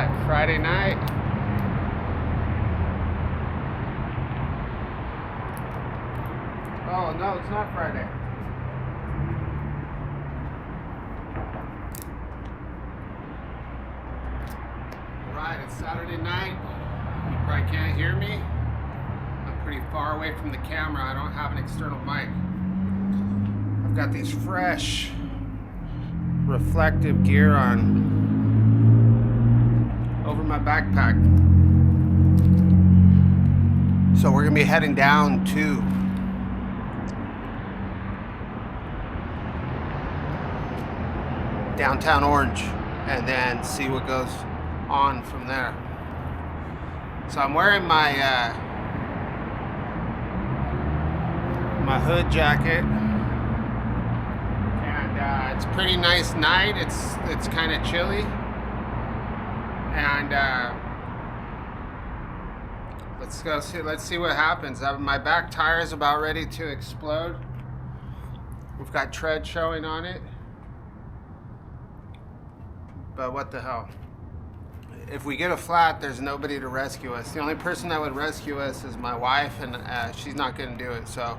that? Friday night. Oh no, it's not Friday. Alright, it's Saturday night. You probably can't hear me. I'm pretty far away from the camera. I don't have an external mic. I've got these fresh reflective gear on over my backpack. So we're gonna be heading down to downtown Orange and then see what goes on from there. So I'm wearing my my hood jacket, and it's a pretty nice night. It's kind of chilly, and let's see what happens. My back tire is about ready to explode. We've got tread showing on it, but what the hell? If we get a flat, there's nobody to rescue us. The only person that would rescue us is my wife, and she's not going to do it. So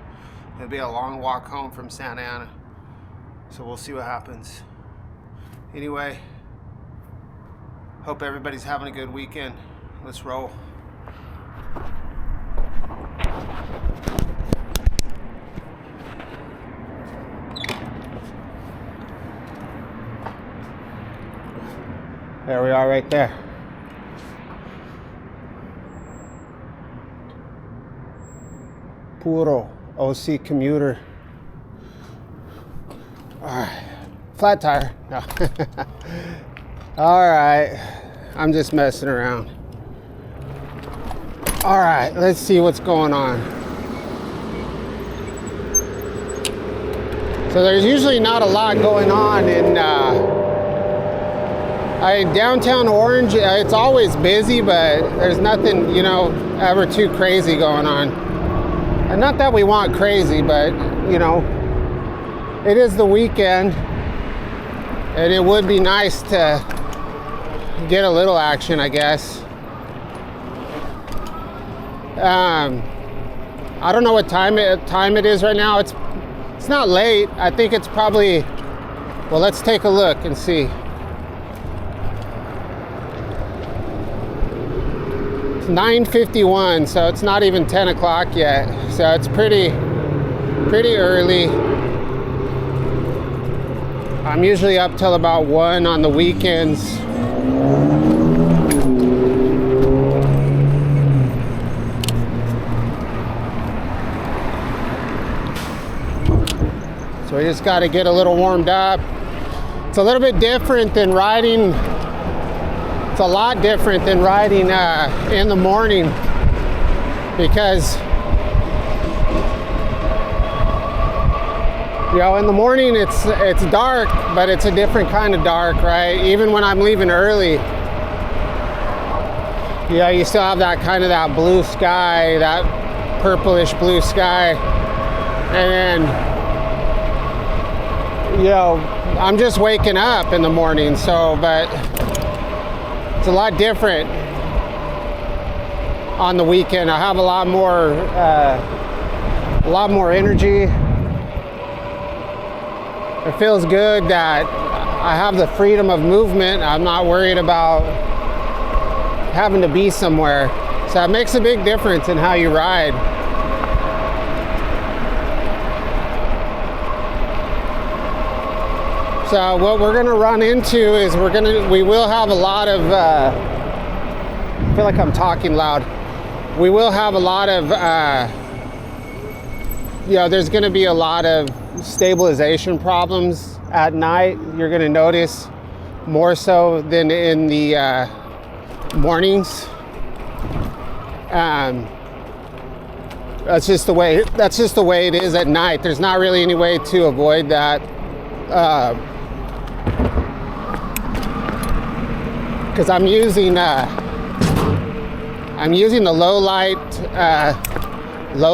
it'll be a long walk home from Santa Ana. So we'll see what happens. Anyway, hope everybody's having a good weekend. Let's roll. There we are right there. Puro OC Commuter. Alright. Flat tire. No. Alright. I'm just messing around. Alright, let's see what's going on. So there's usually not a lot going on in downtown Orange. It's always busy, but there's nothing, ever too crazy going on. And not that we want crazy, but, it is the weekend, and it would be nice to get a little action, I guess. I don't know what time it is right now. It's not late. I think it's probably, well, let's take a look and see. 9:51, so it's not even 10 o'clock yet. So it's pretty early. I'm usually up till about 1 on the weekends. So we just got to get a little warmed up. It's a little bit different than riding. It's a lot different than riding in the morning, because in the morning it's dark, but it's a different kind of dark, right? Even when I'm leaving early, you still have that blue sky, that purplish blue sky, and then I'm just waking up in the morning, but it's a lot different on the weekend. I have a lot more energy. It feels good that I have the freedom of movement. I'm not worried about having to be somewhere. So it makes a big difference in how you ride. So what we're gonna run into is we will have a lot of, I feel like I'm talking loud. We will have a lot of, there's gonna be a lot of stabilization problems at night. You're gonna notice more so than in the mornings. That's just the way it is at night. There's not really any way to avoid that. Because I'm using the low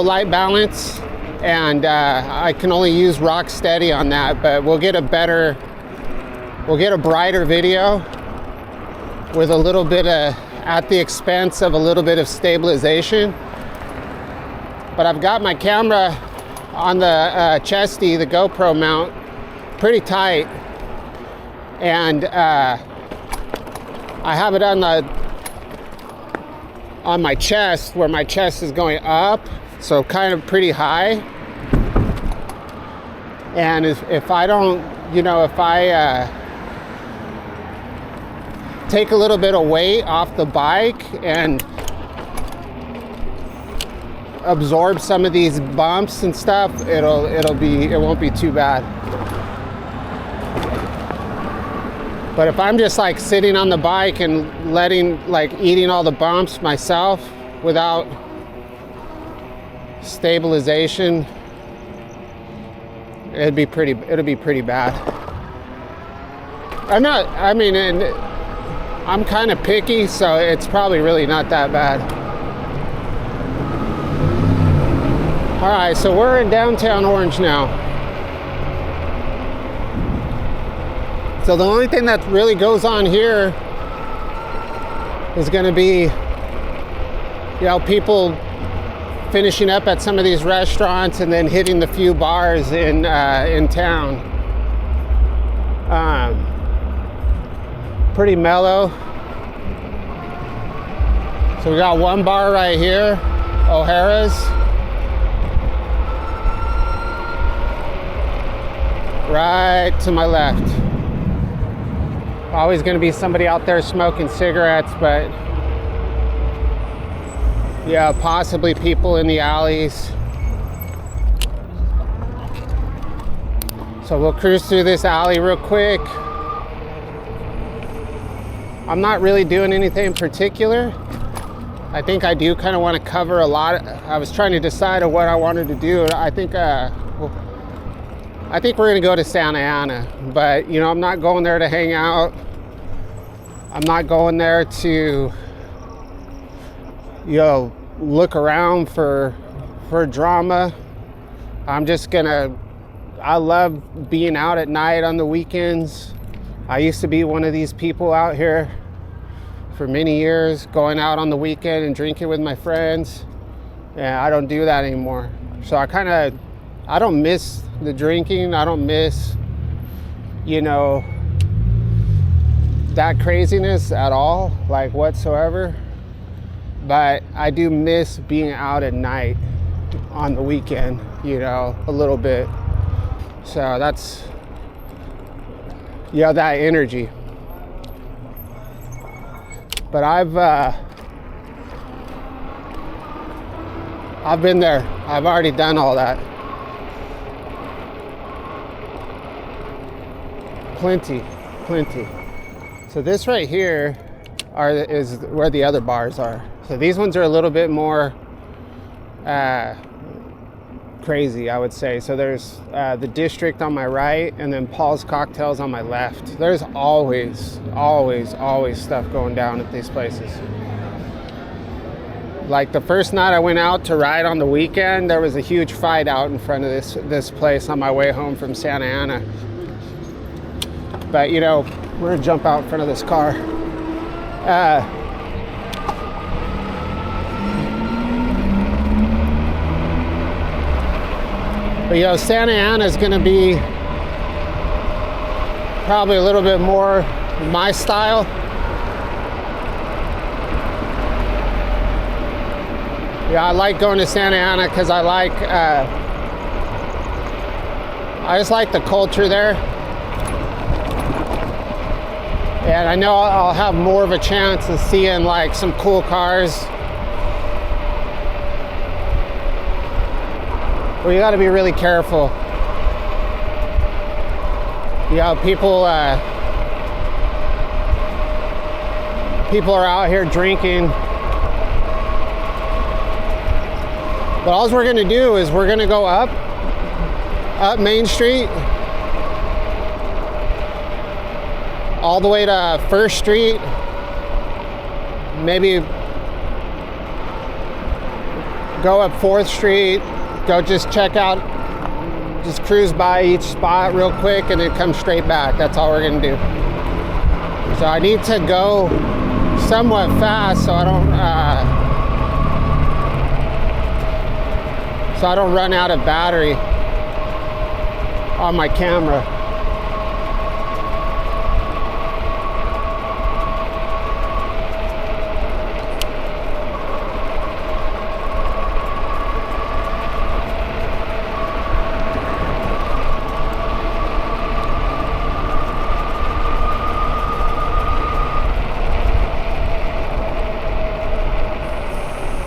light balance, and I can only use rock steady on that, but we'll get a brighter video with a little bit of, at the expense of a little bit of stabilization. But I've got my camera on the chesty, the GoPro mount, pretty tight, and I have it on my chest, where my chest is going up, so kind of pretty high. And if I don't, if I take a little bit of weight off the bike and absorb some of these bumps and stuff, it won't be too bad. But if I'm just like sitting on the bike and eating all the bumps myself without stabilization, it'd be pretty bad. I'm kind of picky, so it's probably really not that bad. All right, so we're in downtown Orange now. So the only thing that really goes on here is going to be, people finishing up at some of these restaurants and then hitting the few bars in town. Pretty mellow. So we got one bar right here, O'Hara's. Right to my left. Always going to be somebody out there smoking cigarettes, but yeah, possibly people in the alleys. So we'll cruise through this alley real quick. I'm not really doing anything in particular. I think I do kind of want to cover a lot. I was trying to decide on what I wanted to do. I think we're going to go to Santa Ana, but I'm not going there to hang out. I'm not going there to look around for drama. I love being out at night on the weekends. I used to be one of these people out here for many years, going out on the weekend and drinking with my friends. And I don't do that anymore. So I don't miss the drinking. I don't miss, that craziness at all, like whatsoever. But I do miss being out at night on the weekend, a little bit. So that's, that energy. But I've been there. I've already done all that. Plenty. So this right here is where the other bars are. So these ones are a little bit more crazy, I would say. So there's the District on my right, and then Paul's Cocktails on my left. There's always stuff going down at these places. Like the first night I went out to ride on the weekend, there was a huge fight out in front of this place on my way home from Santa Ana. But we're gonna jump out in front of this car. But Santa Ana is gonna be probably a little bit more my style. I like going to Santa Ana because I just like the culture there. And I know I'll have more of a chance of seeing some cool cars. Well, you got to be really careful. People are out here drinking. But all we're gonna do is we're gonna go up Main Street, all the way to First Street, maybe go up 4th Street, go just check out, just cruise by each spot real quick and then come straight back. That's all we're gonna do. So I need to go somewhat fast so I don't run out of battery on my camera.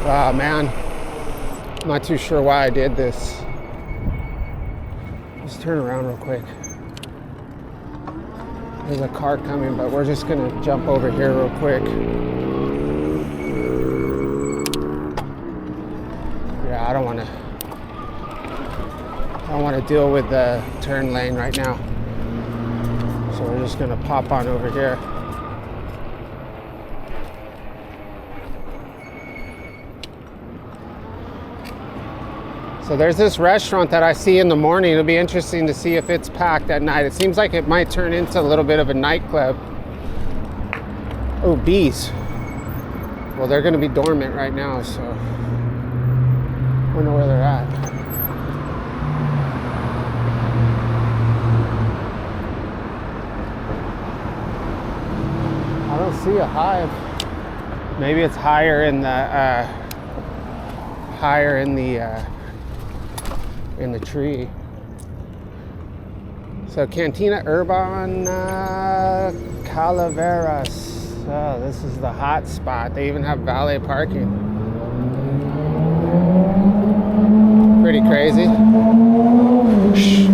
Wow, man, I'm not too sure why I did this. Let's turn around real quick. There's a car coming, but we're just gonna jump over here real quick. Yeah, I don't wanna deal with the turn lane right now. So we're just gonna pop on over here. So there's this restaurant that I see in the morning. It'll be interesting to see if it's packed at night. It seems like it might turn into a little bit of a nightclub. Oh, bees. Well, they're gonna be dormant right now, so I wonder where they're at. I don't see a hive. Maybe it's higher in the tree. So Cantina Urbana Calaveras. Oh, this is the hot spot. They even have valet parking. Pretty crazy.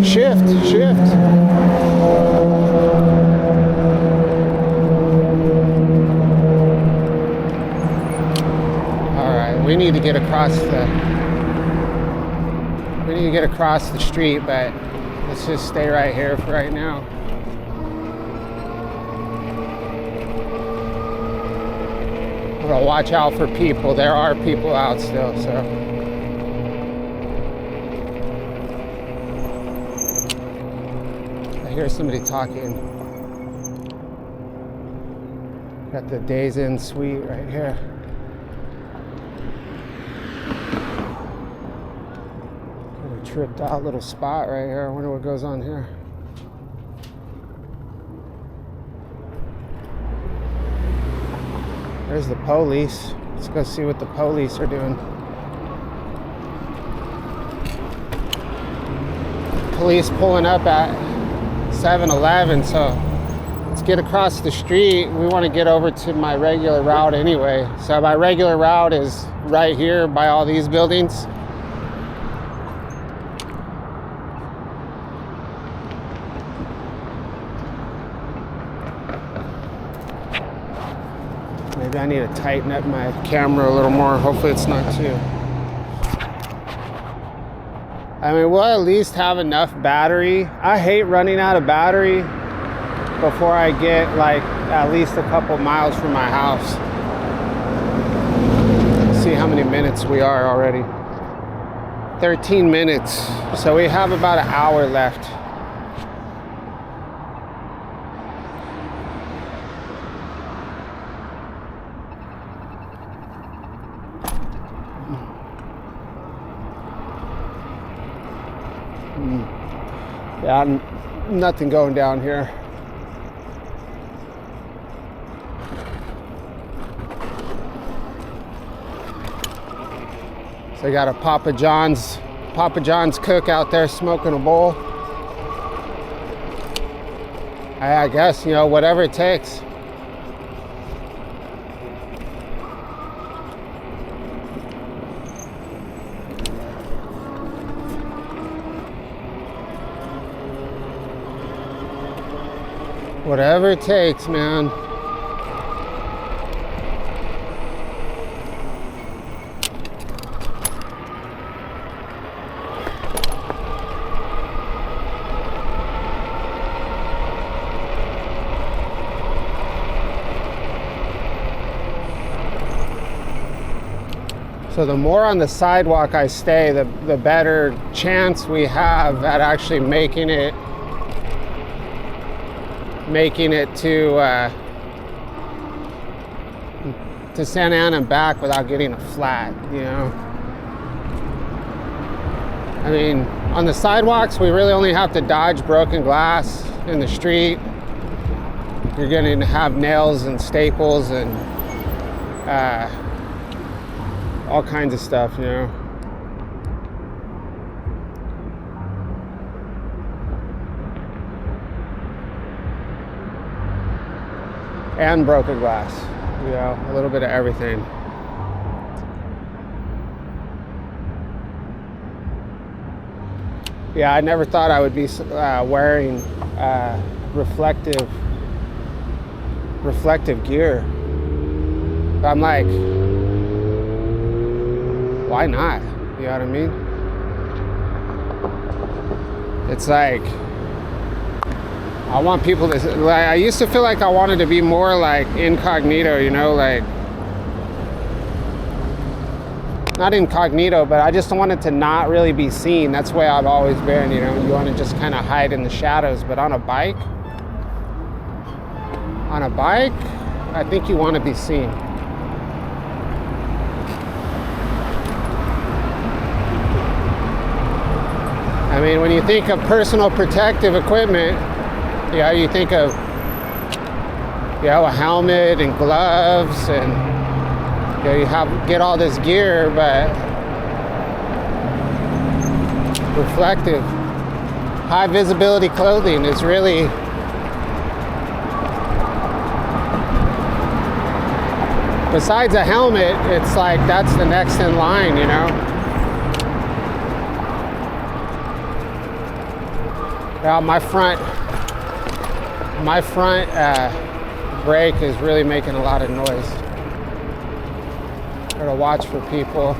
Shift. All right, we need to get across the street, but let's just stay right here for right now. We're gonna watch out for people. There are people out still, so. I hear somebody talking. Got the Days Inn suite right here. Tripped out little spot right here. I wonder what goes on here. There's the police. Let's go see what the police are doing. Police pulling up at 7-Eleven, so let's get across the street. We want to get over to my regular route anyway. So my regular route is right here by all these buildings. Maybe I need to tighten up my camera a little more. Hopefully it's not too. I mean, we'll at least have enough battery. I hate running out of battery before I get like at least a couple miles from my house. Let's see how many minutes we are already. 13 minutes. So we have about an hour left. Yeah, nothing going down here. So I got a Papa John's cook out there smoking a bowl. I guess, you know, whatever it takes. Whatever it takes, man. So the more on the sidewalk I stay, the better chance we have at actually making it to to Santa Ana and back without getting a flat, you know. I mean, on the sidewalks, we really only have to dodge broken glass in the street. You're going to have nails and staples and all kinds of stuff, you know. And broken glass, you know, a little bit of everything. Yeah, I never thought I would be wearing reflective gear. But I'm like, why not? You know what I mean? It's like, I want people to, like, I used to feel like I wanted to be more like incognito, you know, like, not incognito, but I just wanted to not really be seen. That's the way I've always been, you know. You want to just kind of hide in the shadows. But on a bike, I think you want to be seen. I mean, when you think of personal protective equipment, you know, you think of, you know, a helmet and gloves, and you know, you get all this gear, but reflective, high visibility clothing is really, besides a helmet, it's like that's the next in line, you know. Now my front brake is really making a lot of noise. Gotta watch for people.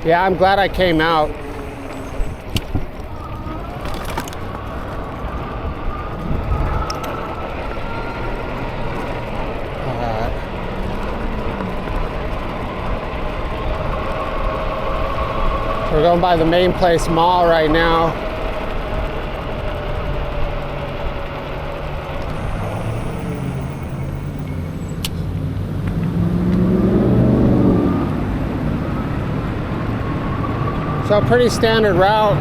Yeah, I'm glad I came out. We're going by the Main Place Mall right now. So pretty standard route.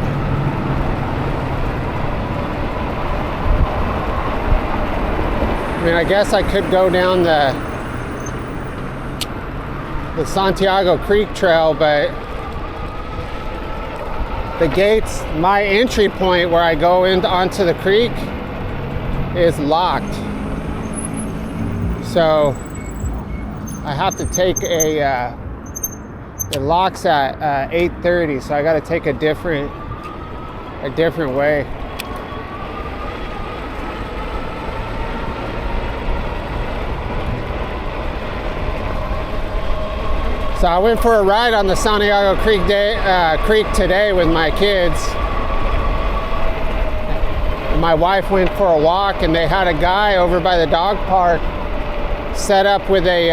I mean, I guess I could go down the Santiago Creek Trail, but the gates, my entry point where I go onto the creek is locked. So I have to take it locks at 8:30, so I got to take a different way. So I went for a ride on the Santiago Creek today with my kids. And my wife went for a walk, and they had a guy over by the dog park set up with a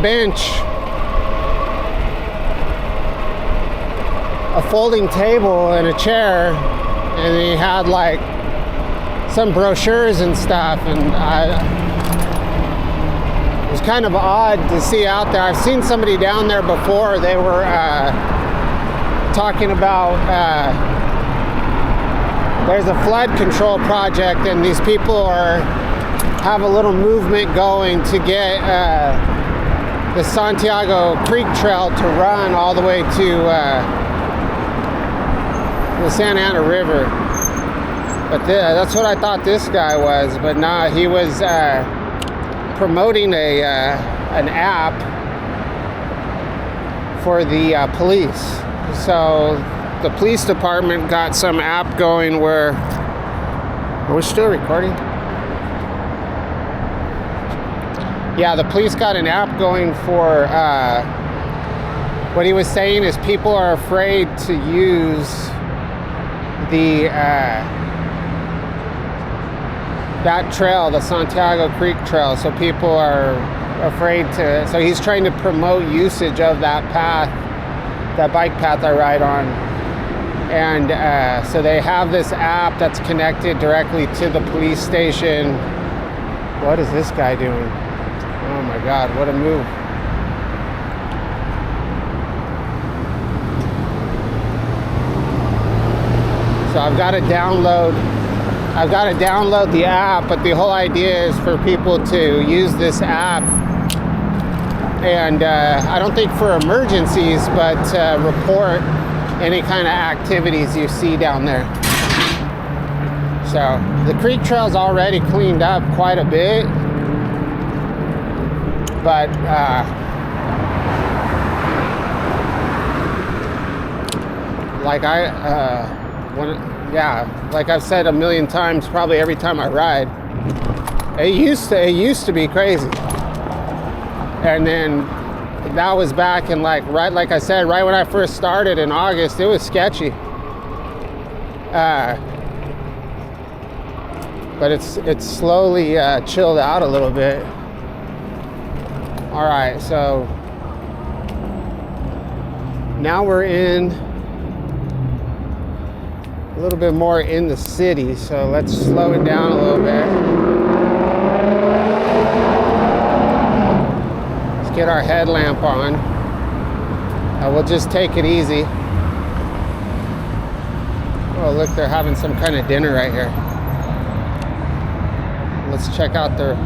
bench, a folding table, and a chair, and he had like some brochures and stuff, and it was kind of odd to see out there. I've seen somebody down there before. They were talking about there's a flood control project, and these people have a little movement going to get the Santiago Creek Trail to run all the way to the Santa Ana River. But that's what I thought this guy was. But nah, he was promoting an app for the police. So the police department got some app going where, we're still recording. Yeah, the police got an app going for, what he was saying is people are afraid to use that trail, the Santiago Creek Trail. So people are afraid to, so he's trying to promote usage of that path, that bike path I ride on. And so they have this app that's connected directly to the police station. What is this guy doing? Oh my God, what a move. So I've got to download the app, but the whole idea is for people to use this app. And I don't think for emergencies, but report any kind of activities you see down there. So the creek trail's already cleaned up quite a bit, but like I've said a million times, probably every time I ride, it used to be crazy, and then that was back in like I said, right when I first started in August, it was sketchy. But it's slowly chilled out a little bit. All right, so now we're in a little bit more in the city, so let's slow it down a little bit. Let's get our headlamp on. We'll just take it easy. Oh, look, they're having some kind of dinner right here. Let's check out their...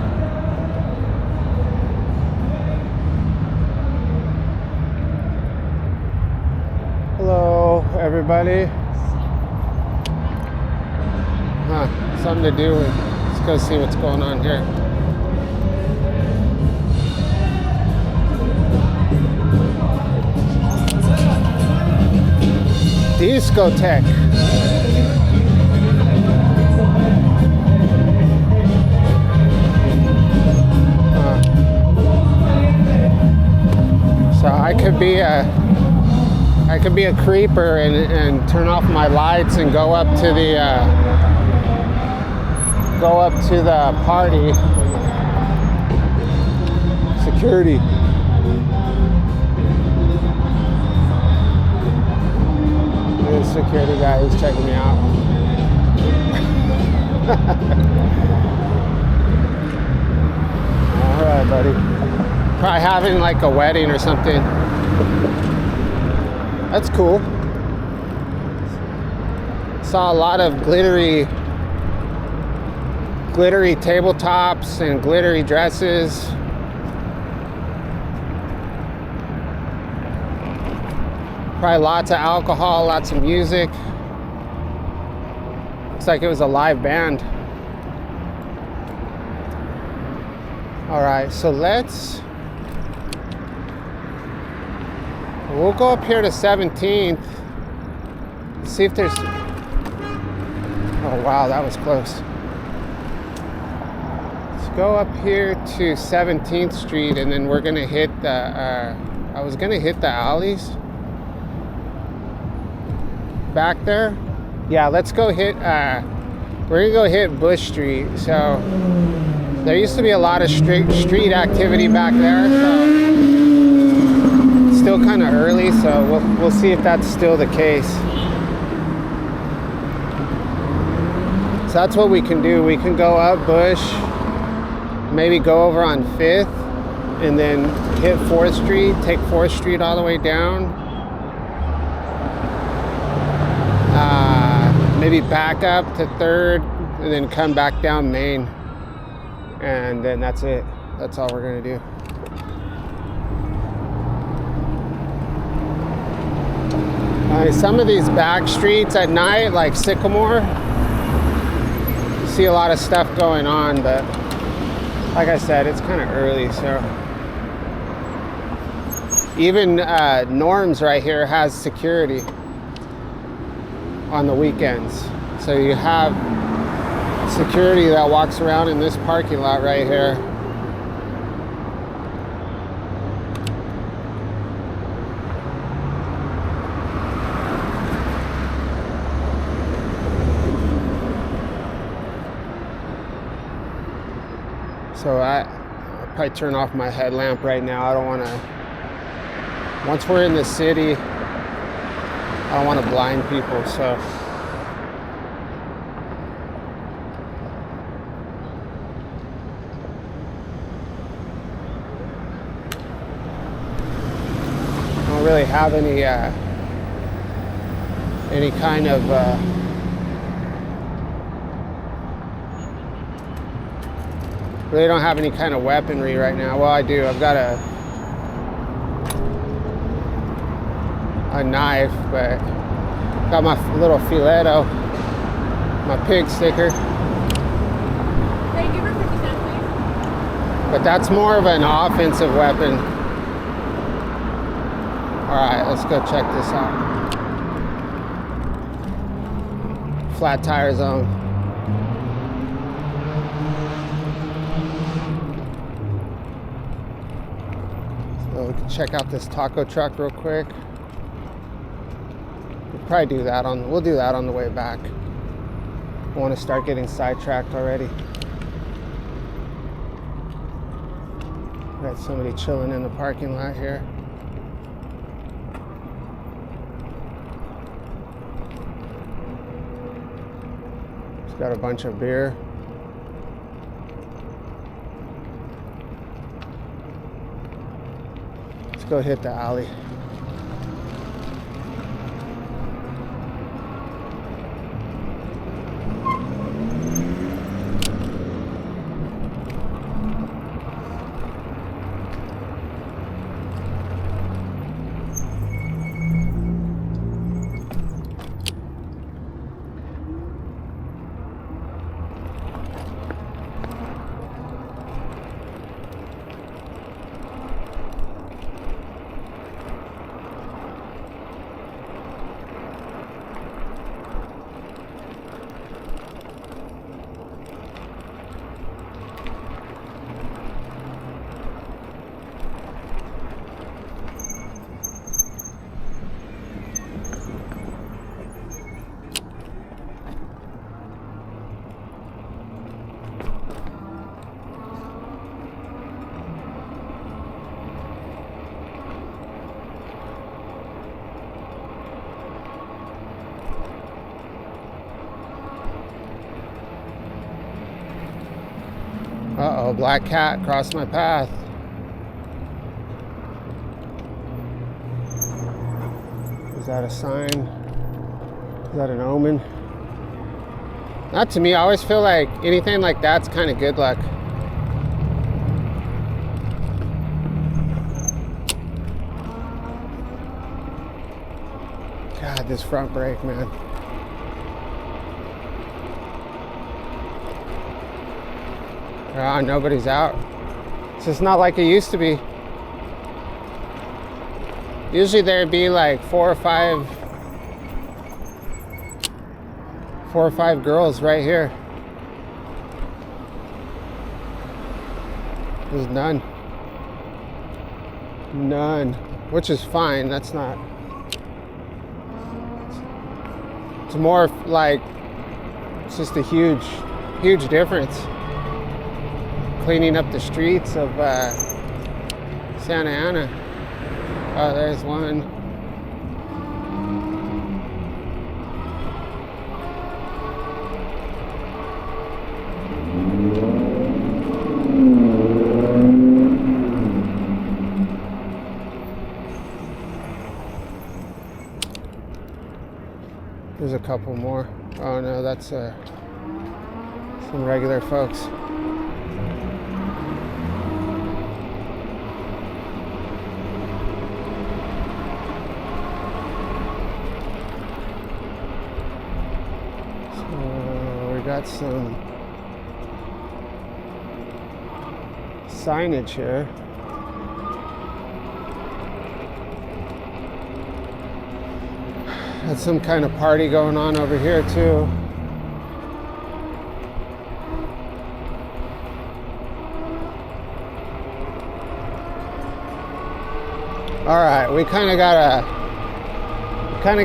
Hello, everybody. Something to do with... Let's go see what's going on here. Discotheque. So I could be a creeper and turn off my lights and go up to the party. Security. There's a security guy who's checking me out. All right, buddy. Probably having like a wedding or something. That's cool. Saw a lot of glittery tabletops and glittery dresses. Probably lots of alcohol, lots of music. Looks like it was a live band. All right, so we'll go up here to 17th. See if there's... Oh wow, that was close. Let's go up here to 17th Street, and then we're gonna hit the... I was gonna hit the alleys back there. Yeah, let's go hit... we're gonna go hit Bush Street. So there used to be a lot of street activity back there. So it's still kind of early, so we'll see if that's still the case. So that's what we can do. We can go up Bush, maybe go over on 5th, and then hit 4th Street, take 4th Street all the way down. Maybe back up to 3rd, and then come back down Main. And then that's it. That's all we're gonna do. Some of these back streets at night, like Sycamore, you see a lot of stuff going on, but like I said, it's kind of early, so. Even Norm's right here has security on the weekends. So you have security that walks around in this parking lot right here. So I'll probably turn off my headlamp right now. I don't want to... Once we're in the city, I don't want to blind people, so. I don't really have any kind of really don't have any kind of weaponry right now. Well, I do. I've got a knife, but got my little filetto, my pig sticker. Hey, give her 50 cents, please. But that's more of an offensive weapon. All right, let's go check this out. Flat tire zone. So we can check out this taco truck real quick. We'll do that on the way back. I want to start getting sidetracked already. Got somebody chilling in the parking lot here. He's got a bunch of beer. Let's go hit the alley. Uh-oh, black cat crossed my path. Is that a sign? Is that an omen? Not to me. I always feel like anything like that's kind of good luck. God, this front brake, man. Ah, nobody's out. It's just not like it used to be. Usually there'd be like four or five girls right here. There's none. None. Which is fine. That's not. It's more like it's just a huge difference. Cleaning up the streets of Santa Ana. Oh, there's one. There's a couple more. Oh no, that's some regular folks. Got some signage here. Got some kind of party going on over here too. All right, we kind of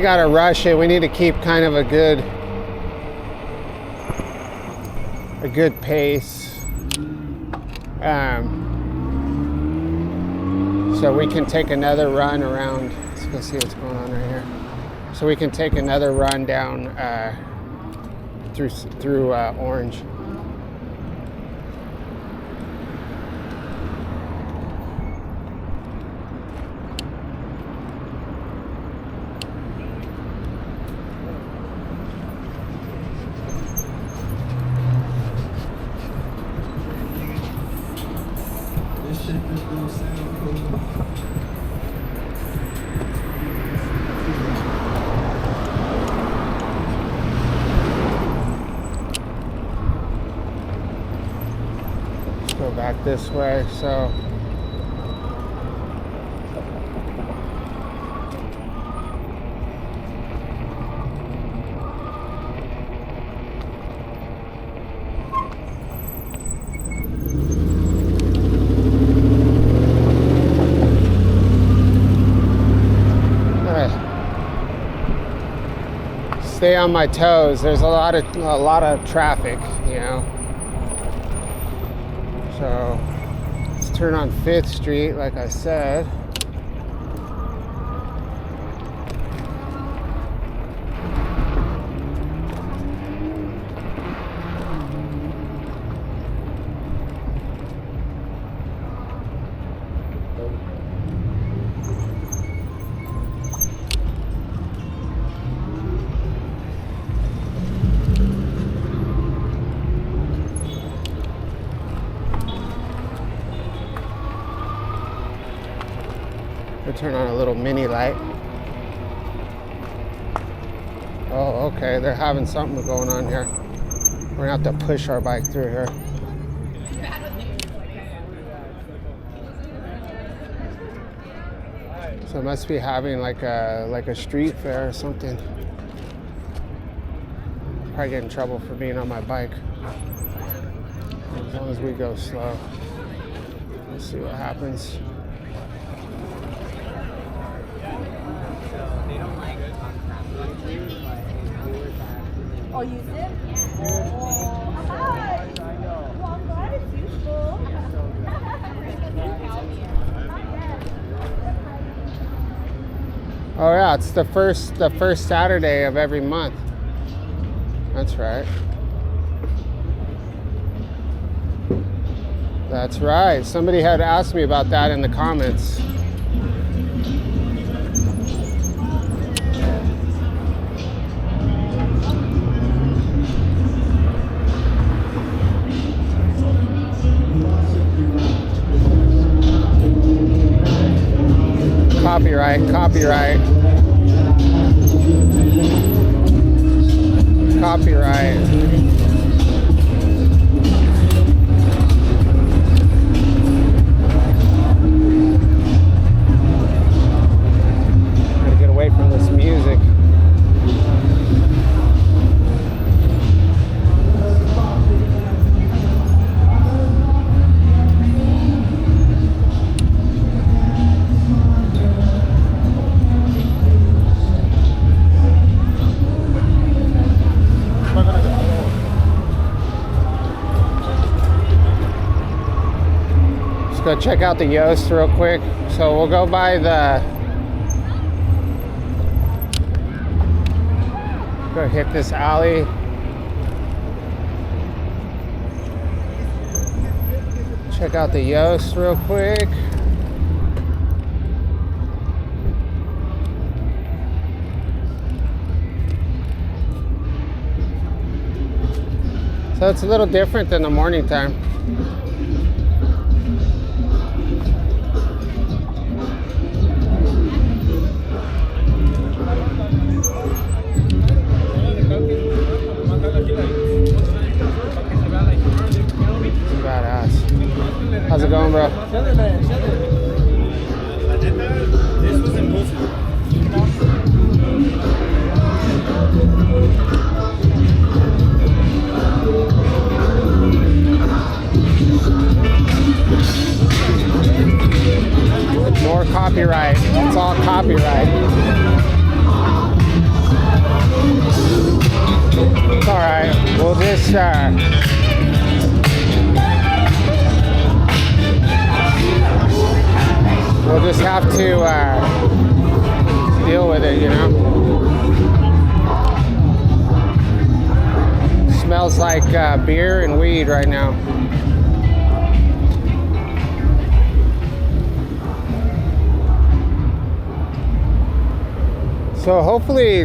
gotta rush it. We need to keep kind of a good pace, so we can take another run around. Let's go see what's going on right here. so we can take another run down through Orange. Go back this way. So stay on my toes. There's a lot of traffic, you know. So let's turn on 5th Street, like I said. We'll turn on a little mini light. Oh, okay, they're having something going on here. We're gonna have to push our bike through here. So it must be having like a street fair or something. Probably get in trouble for being on my bike. As long as we go slow. Let's see what happens. Oh, use it? Oh, hi. Well, I'm glad it's useful. Oh yeah, it's the first Saturday of every month. That's right. That's right. Somebody had asked me about that in the comments. Copyright, copyright. Copyright. Gotta get away from this music. Go check out the Yoast real quick. So we'll go by go hit this alley. Check out the Yoast real quick. So it's a little different than the morning time. How's it going, bro? This was impulsive. More copyright. It's all copyright. It's all right. We'll just we'll just have to deal with it, you know. like beer and weed right now. So hopefully,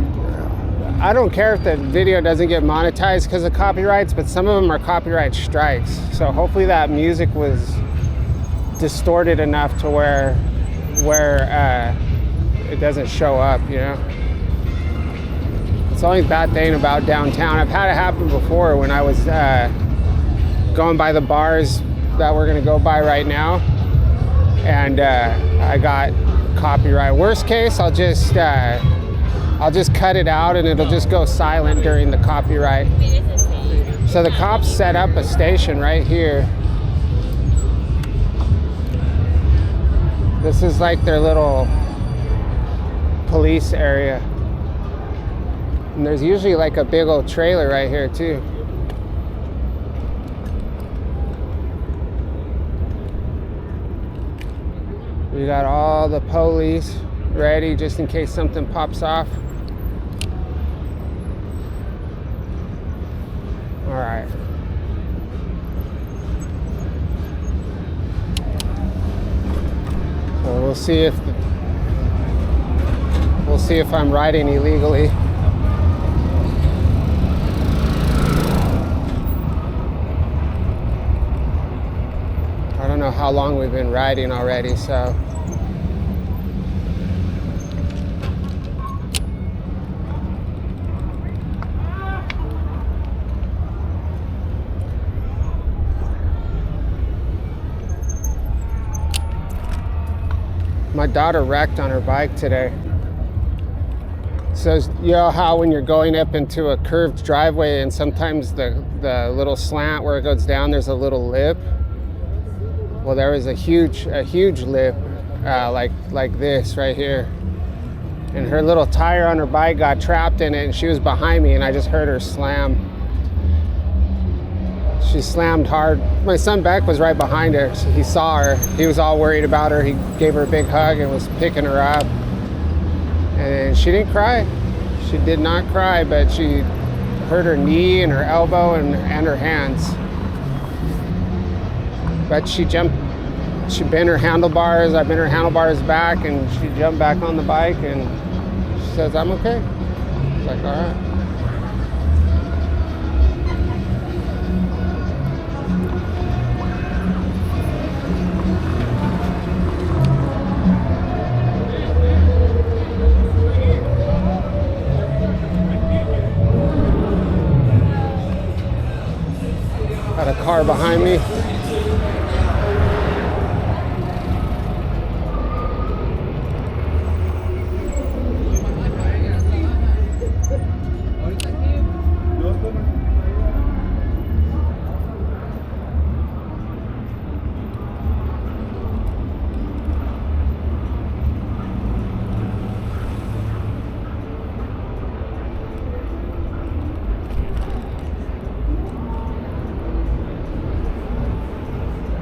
I don't care if the video doesn't get monetized because of copyrights, but some of them are copyright strikes. So hopefully that music was distorted enough to where it doesn't show up, you know? It's the only bad thing about downtown. I've had it happen before when I was going by the bars that we're gonna go by right now, and I got copyright. Worst case, I'll just cut it out and it'll just go silent during the copyright. So the cops set up a station right here. This is like their little police area. And there's usually like a big old trailer right here too. We got all the police ready just in case something pops off. All right. So we'll see if I'm riding illegally. I don't know how long we've been riding already, so. My daughter wrecked on her bike today. So you know how when you're going up into a curved driveway and sometimes the little slant where it goes down, there's a little lip? Well, there was a huge lip like this right here. And her little tire on her bike got trapped in it and she was behind me and I just heard her slam. She slammed hard. My son Beck was right behind her. So he saw her. He was all worried about her. He gave her a big hug and was picking her up. And she didn't cry. She did not cry, but she hurt her knee and her elbow and her hands. But she jumped. She bent her handlebars. I bent her handlebars back and she jumped back on the bike and she says, "I'm okay." I was like, all right. Got a car behind me.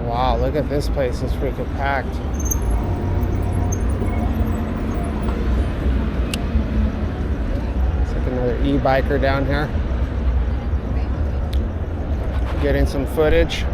Wow, look at this place, it's freaking packed. It's like another e-biker down here. Getting some footage.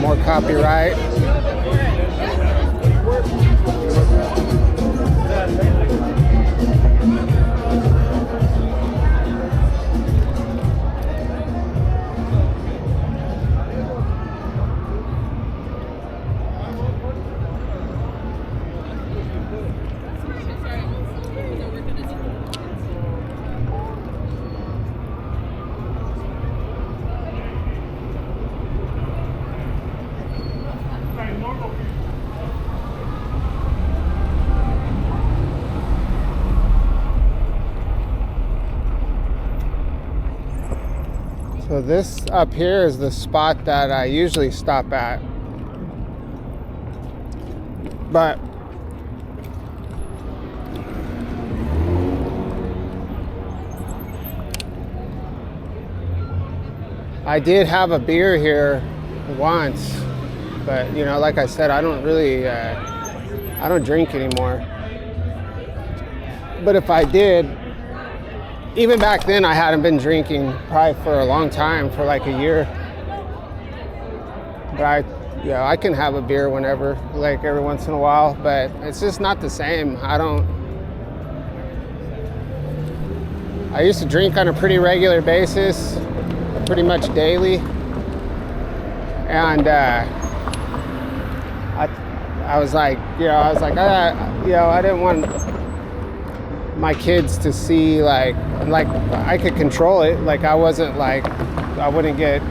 More copyright. So this up here is the spot that I usually stop at. But I did have a beer here once, but you know, like I said, I don't really, I don't drink anymore. But if I did, even back then, I hadn't been drinking probably for a long time, for like a year. But I can have a beer whenever, like every once in a while, but it's just not the same. I used to drink on a pretty regular basis, pretty much daily. And I was like, I didn't want my kids to see like I could control it. Like I wouldn't get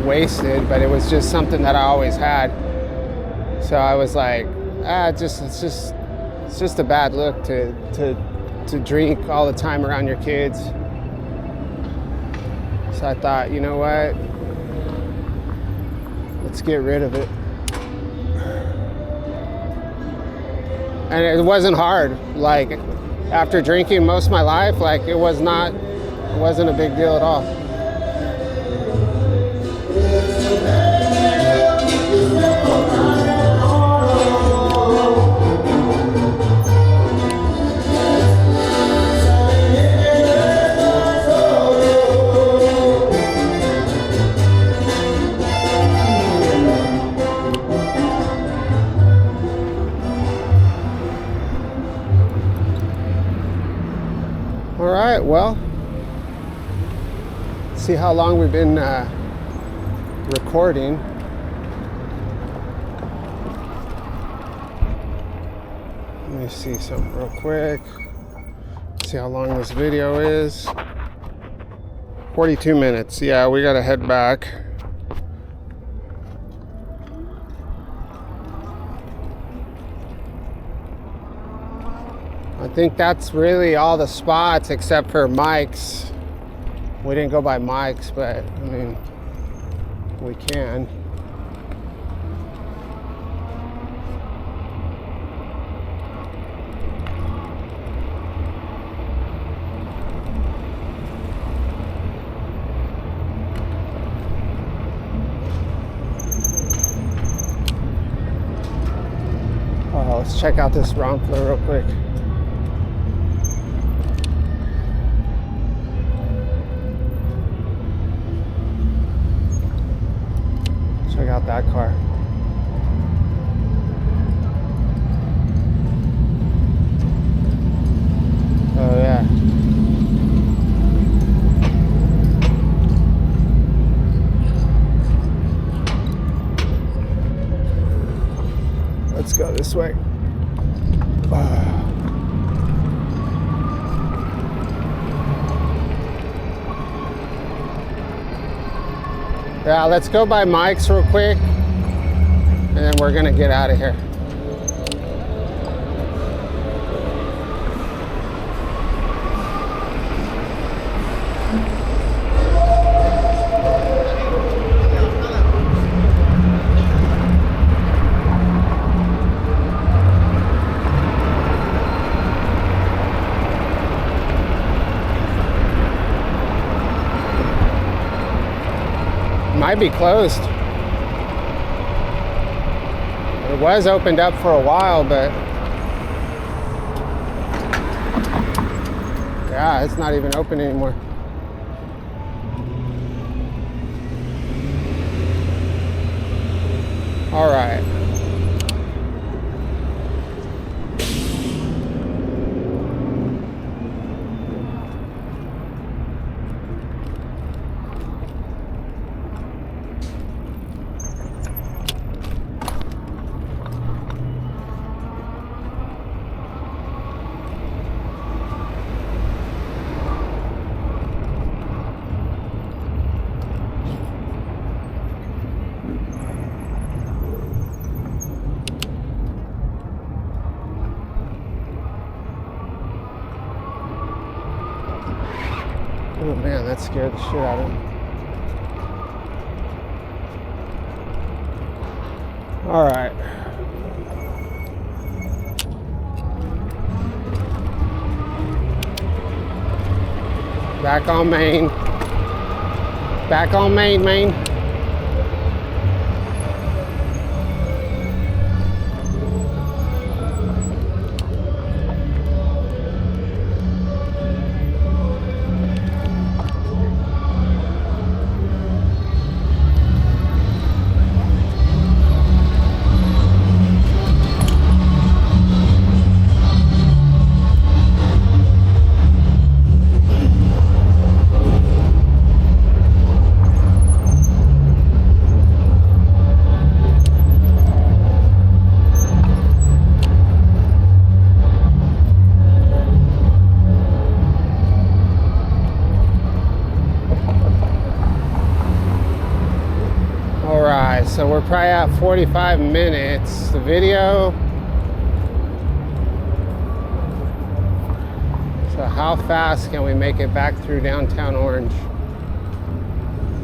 wasted, but it was just something that I always had. So I was like, it's just a bad look to drink all the time around your kids. So I thought, you know what? Let's get rid of it. And it wasn't hard. Like after drinking most of my life, like it wasn't a big deal at all. All right, well, see how long we've been recording. Let me see something real quick. See how long this video is. 42 minutes. Yeah, we gotta head back. I think that's really all the spots except for Mike's. We didn't go by Mike's, but I mean, we can. Oh, let's check out this Ronfler real quick. Check out that car. Oh yeah. Let's go this way. Yeah, let's go by Mike's real quick, and then we're gonna get out of here. Might be closed. It was opened up for a while, but yeah, it's not even open anymore. All right. Oh man, that scared the shit out of me. All right. Back on Main. Back on Main. Alright, so we're probably at 45 minutes. The video. So how fast can we make it back through downtown Orange?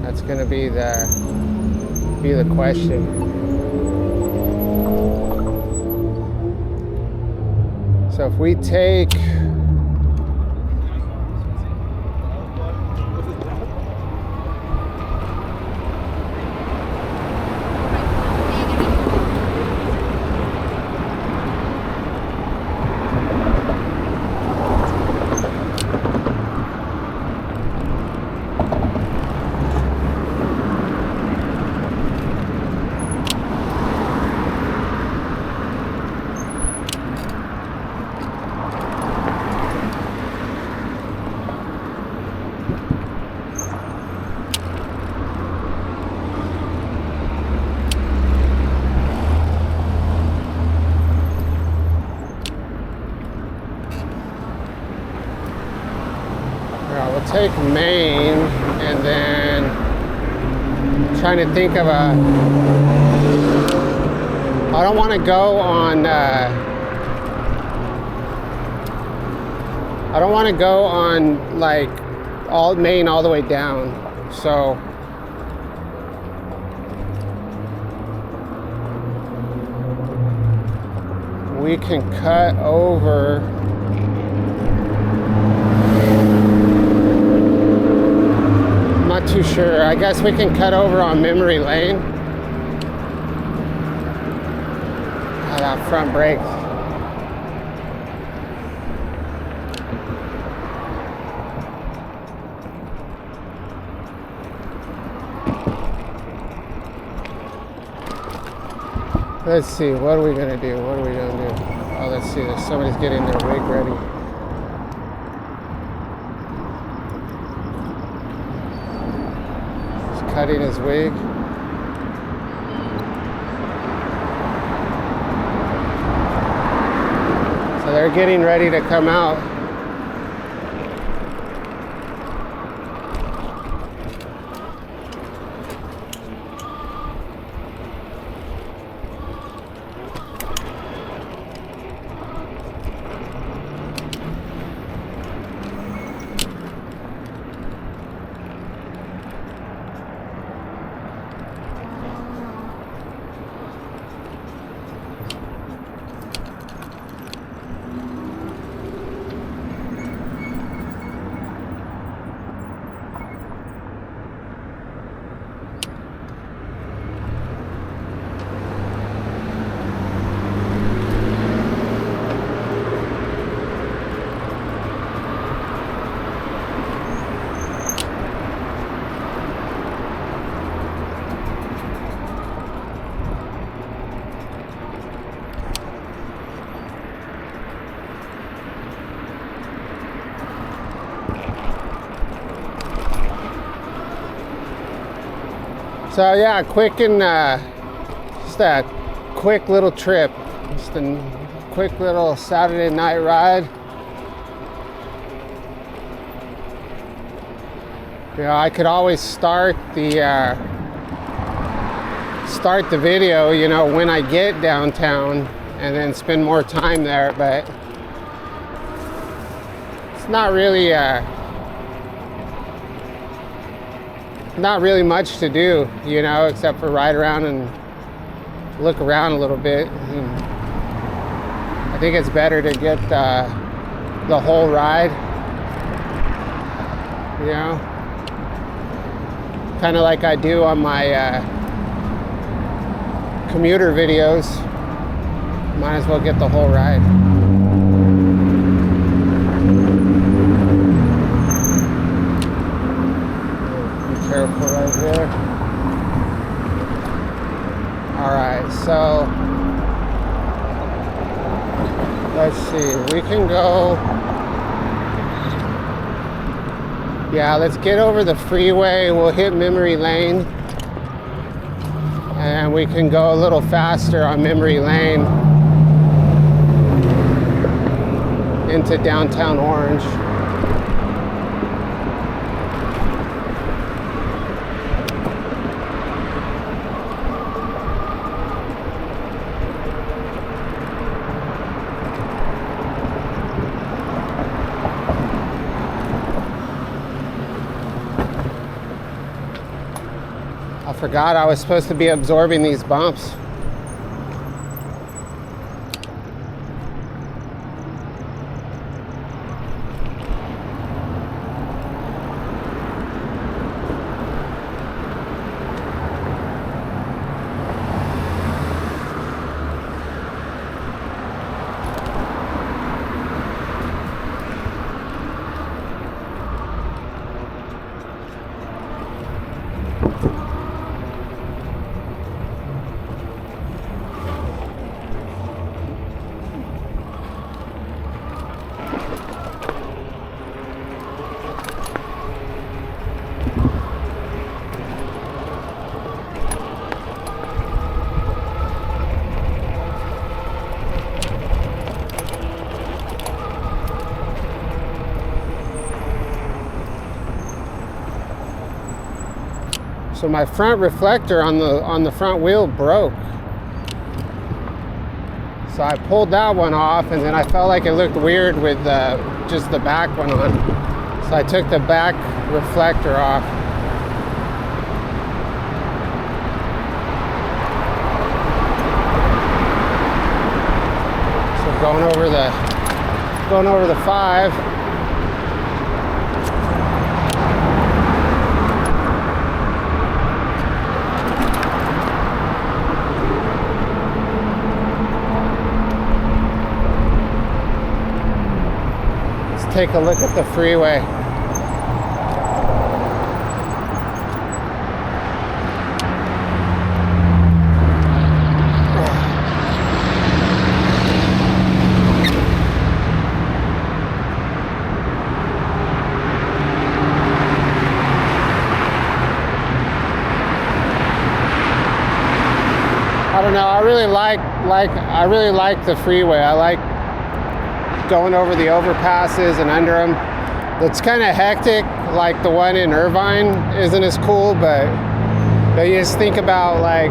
That's gonna be the question. So if we take we'll take Main, and then I'm trying to think of a. I don't want to go on. I don't want to go on like all Main all the way down. So we can cut over. Not too sure. I guess we can cut over on Memory Lane. Oh, that front brake. Let's see, what are we gonna do? What are we gonna do? Oh, let's see, there's somebody's getting their wig ready. Cutting his wig. So they're getting ready to come out. So yeah, quick and just a quick little trip, just a quick little Saturday night ride. You know, I could always start the video, you know, when I get downtown, and then spend more time there, but it's not really much to do, you know, except for ride around and look around a little bit. And I think it's better to get the whole ride, you know. kind of like I do on my commuter videos. Might as well get the whole ride. Be careful right here. Alright, so let's see, we can go, yeah, let's get over the freeway, we'll hit memory lane, and we can go a little faster on memory lane into downtown Orange. I forgot I was supposed to be absorbing these bumps. So my front reflector on the front wheel broke. So I pulled that one off, and then I felt like it looked weird with just the back one on. So I took the back reflector off. So going over the 5. Take a look at the freeway. I don't know, I really like the freeway. I like going over the overpasses and under them. It's kind of hectic, like the one in Irvine isn't as cool, but you just think about like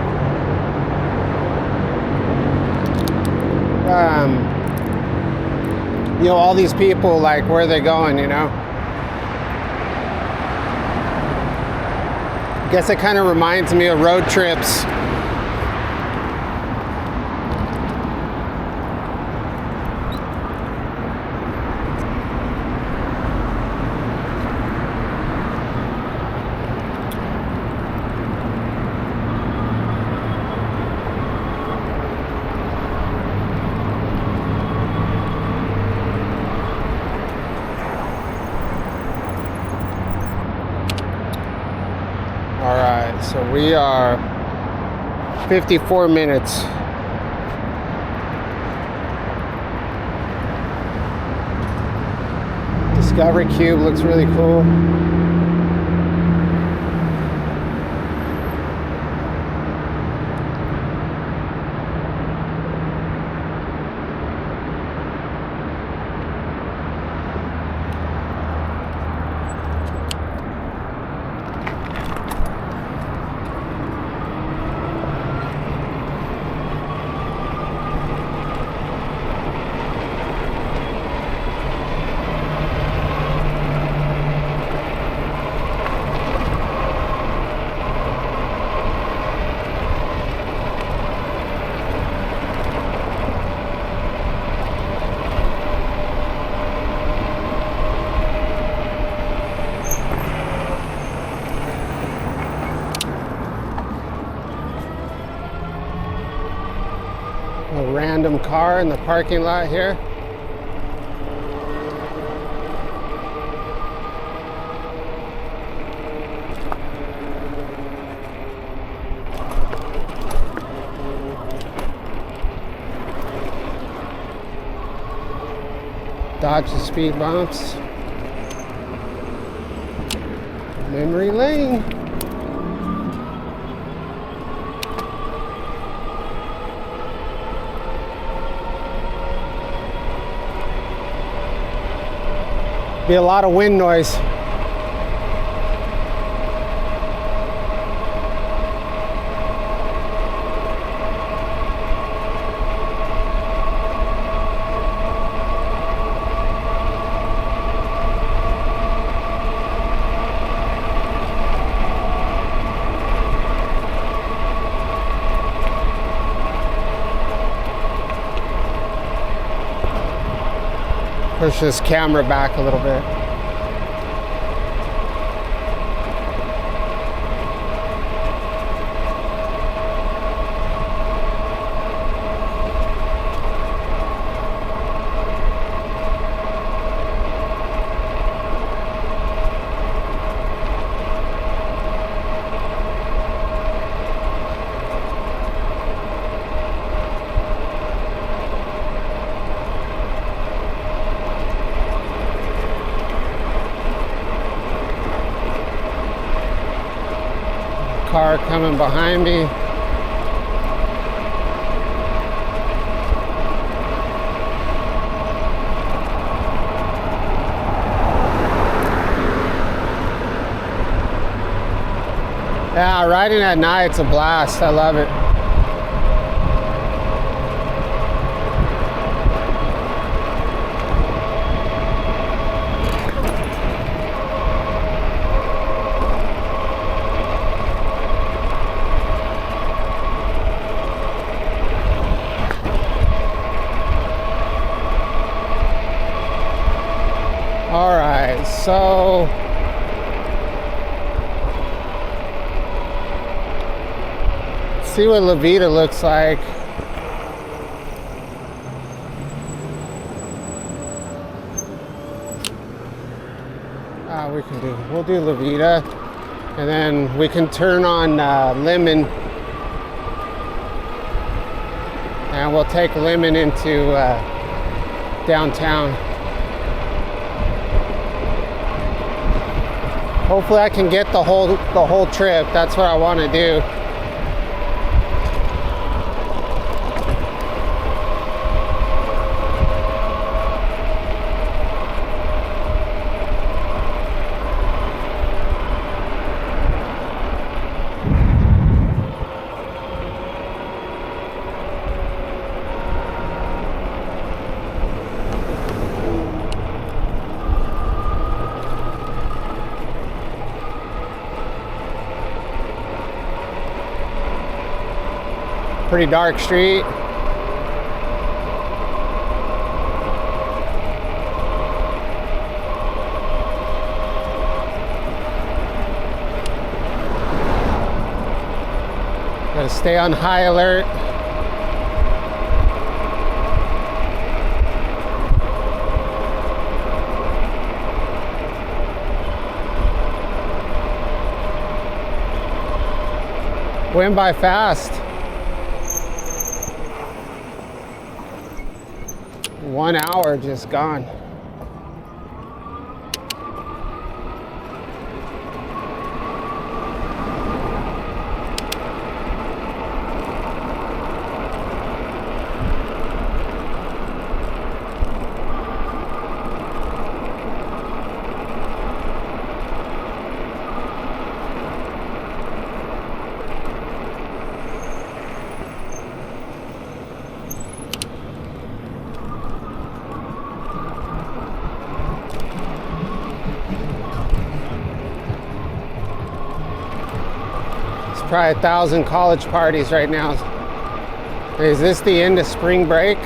you know, all these people, like where are they going, you know? I guess it kind of reminds me of road trips. So we are 54 minutes. Discovery Cube looks really cool. random car in the parking lot here. Dodge the speed bumps. Memory lane. Be a lot of wind noise. Push this camera back a little bit. Car coming behind me. Yeah, riding at night's a blast. I love it. All right, so see what La Vida looks like. We'll do La Vida, and then we can turn on Lemon, and we'll take Lemon into downtown. Hopefully I can get the whole trip. That's what I want to do. Pretty dark street. Gotta stay on high alert. Went by fast. 1 hour just gone. Probably 1,000 college parties right now. Is this the end of spring break?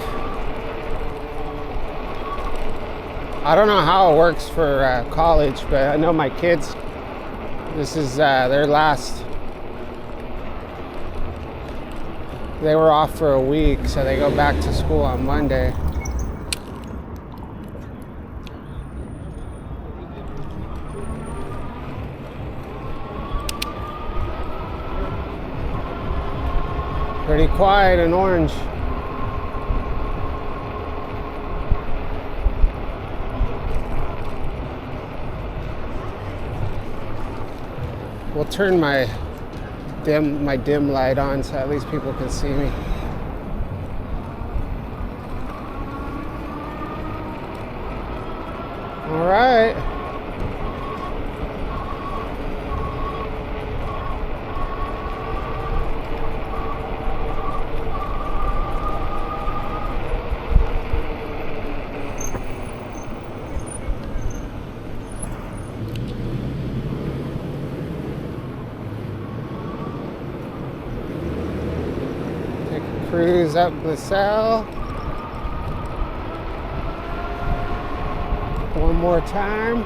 I don't know how it works for college, but I know my kids, this is their last They were off for a week, so they go back to school on Monday. Pretty quiet in Orange. We'll turn my dim light on so at least people can see me. All right. Cruise up LaSalle. One more time.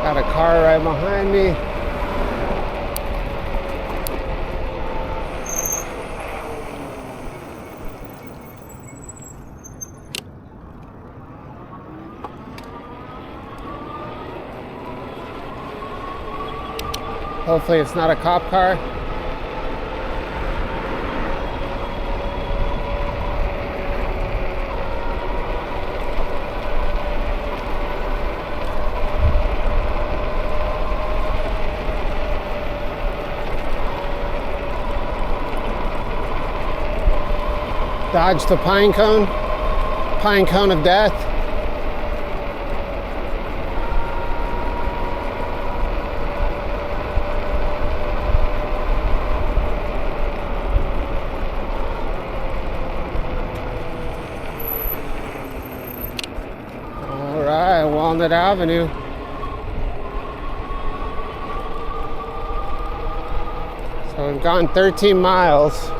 Got a car right behind me. Hopefully it's not a cop car. Dodge the pine cone of death. All right, Walnut Avenue. So we've gone 13 miles.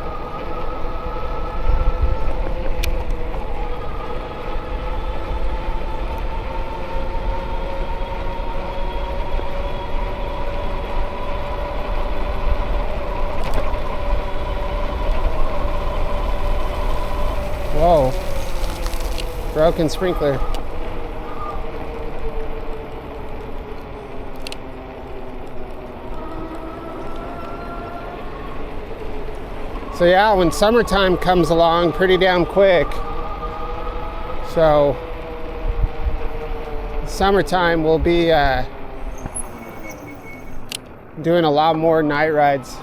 Whoa, broken sprinkler. So yeah, when summertime comes along pretty damn quick. So summertime we'll be doing a lot more night rides.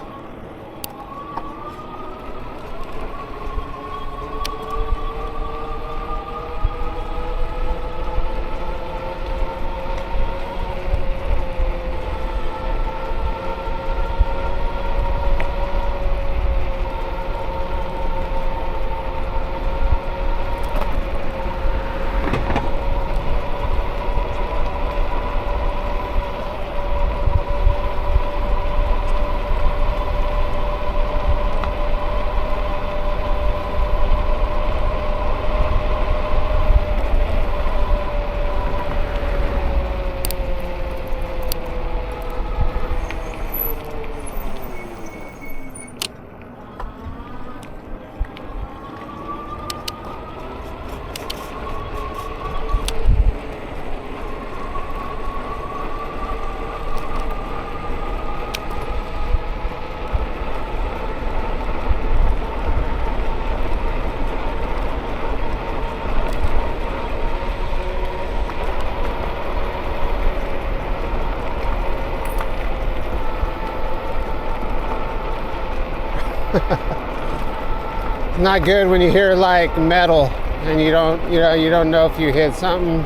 It's not good when you hear like metal and you don't know if you hit something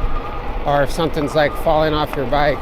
or if something's like falling off your bike.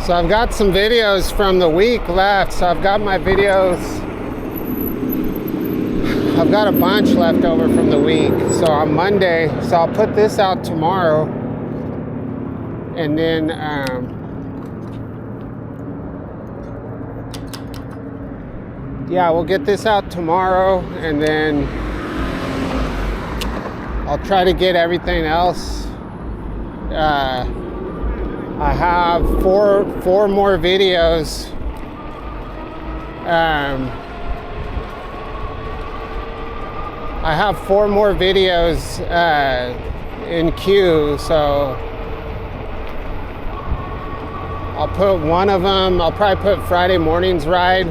So I've got some videos from the week left. So I've got my videos. I've got a bunch left over from the week. So on Monday, so I'll put this out tomorrow. And then yeah, we'll get this out tomorrow, and then I'll try to get everything else. I have four more videos. I have 4 more videos in queue, so I'll put one of them. I'll probably put Friday morning's ride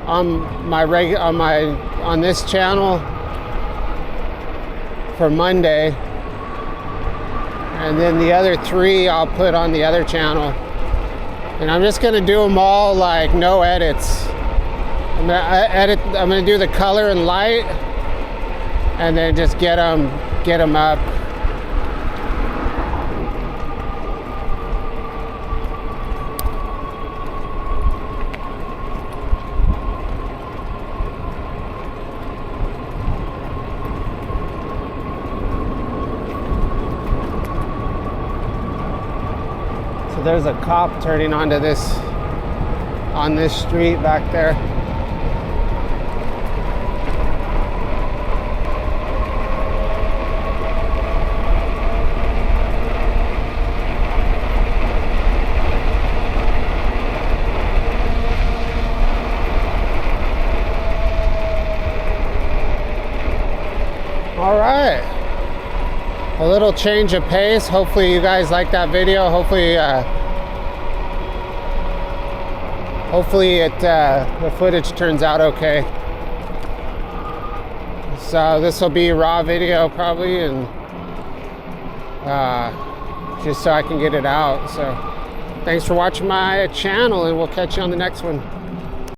on this channel for Monday. And then the other 3 I'll put on the other channel. And I'm just gonna do them all like no edits. I'm gonna do the color and light, and then just get them up. There's a cop turning onto this street back there. All right. A little change of pace. Hopefully you guys like that video. Hopefully the footage turns out okay. So this will be a raw video probably, and just so I can get it out. So thanks for watching my channel, and we'll catch you on the next one.